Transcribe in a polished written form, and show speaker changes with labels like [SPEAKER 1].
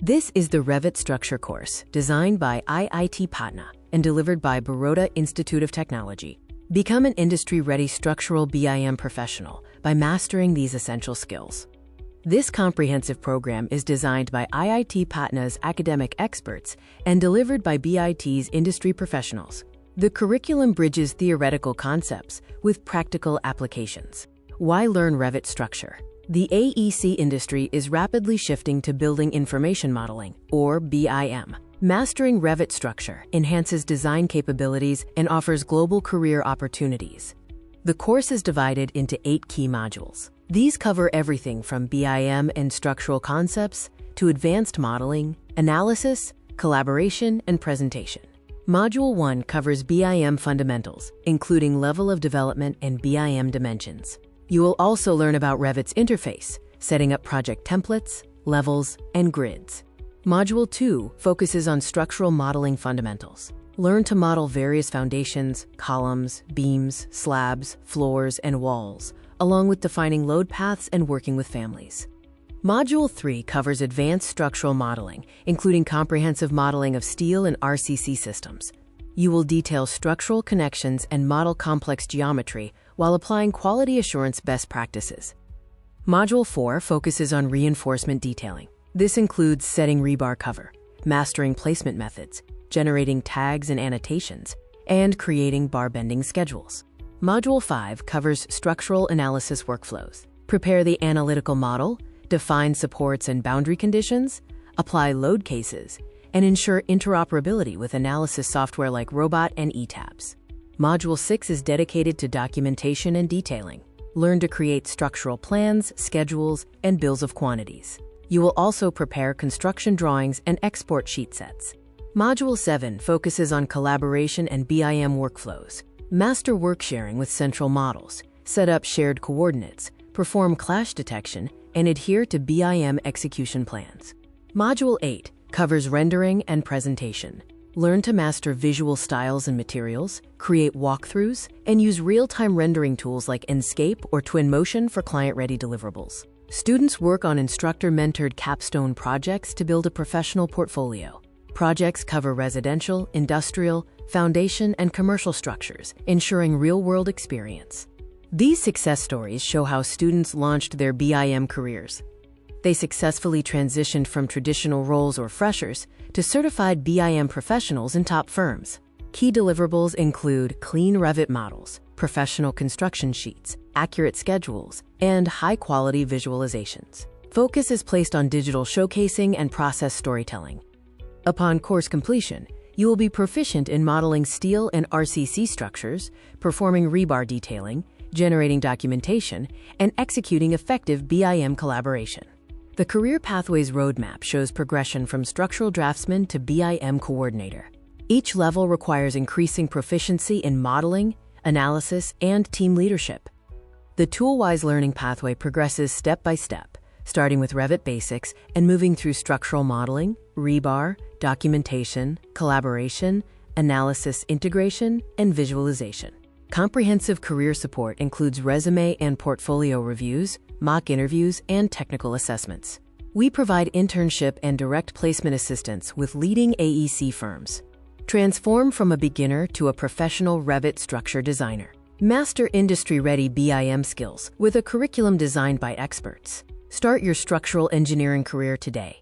[SPEAKER 1] This is the Revit Structure course, designed by IIT Patna and delivered by Baroda Institute of Technology. Become an industry-ready structural BIM professional by mastering these essential skills. This comprehensive program is designed by IIT Patna's academic experts and delivered by BIT's industry professionals. The curriculum bridges theoretical concepts with practical applications. Why learn Revit Structure? The AEC industry is rapidly shifting to building information modeling, or BIM. Mastering Revit Structure enhances design capabilities and offers global career opportunities. The course is divided into 8 key modules. These cover everything from BIM and structural concepts to advanced modeling, analysis, collaboration, and presentation. Module 1 covers BIM fundamentals, including level of development and BIM dimensions. You will also learn about Revit's interface, setting up project templates, levels, and grids. Module 2 focuses on structural modeling fundamentals. Learn to model various foundations, columns, beams, slabs, floors, and walls, along with defining load paths and working with families. Module 3 covers advanced structural modeling, including comprehensive modeling of steel and RCC systems. You will detail structural connections and model complex geometry while applying quality assurance best practices. Module 4 focuses on reinforcement detailing. This includes setting rebar cover, mastering placement methods, generating tags and annotations, and creating bar bending schedules. Module 5 covers structural analysis workflows. Prepare the analytical model, define supports and boundary conditions, apply load cases, and ensure interoperability with analysis software like Robot and ETABS. Module 6 is dedicated to documentation and detailing. Learn to create structural plans, schedules, and bills of quantities. You will also prepare construction drawings and export sheet sets. Module 7 focuses on collaboration and BIM workflows. Master work sharing with central models, set up shared coordinates, perform clash detection, and adhere to BIM execution plans. Module 8 covers rendering and presentation. Learn to master visual styles and materials, create walkthroughs, and use real-time rendering tools like Enscape or Twinmotion for client-ready deliverables. Students work on instructor-mentored capstone projects to build a professional portfolio. Projects cover residential, industrial, foundation, and commercial structures, ensuring real-world experience. These success stories show how students launched their BIM careers. They successfully transitioned from traditional roles or freshers to certified BIM professionals in top firms. Key deliverables include clean Revit models, professional construction sheets, accurate schedules, and high-quality visualizations. Focus is placed on digital showcasing and process storytelling. Upon course completion, you will be proficient in modeling steel and RCC structures, performing rebar detailing, generating documentation, and executing effective BIM collaboration. The Career Pathways Roadmap shows progression from structural draftsman to BIM coordinator. Each level requires increasing proficiency in modeling, analysis, and team leadership. The tool-wise learning pathway progresses step by step, starting with Revit basics and moving through structural modeling, rebar, documentation, collaboration, analysis integration, and visualization. Comprehensive career support includes resume and portfolio reviews, mock interviews, and technical assessments. We provide internship and direct placement assistance with leading AEC firms. Transform from a beginner to a professional Revit structure designer. Master industry-ready BIM skills with a curriculum designed by experts. Start your structural engineering career today.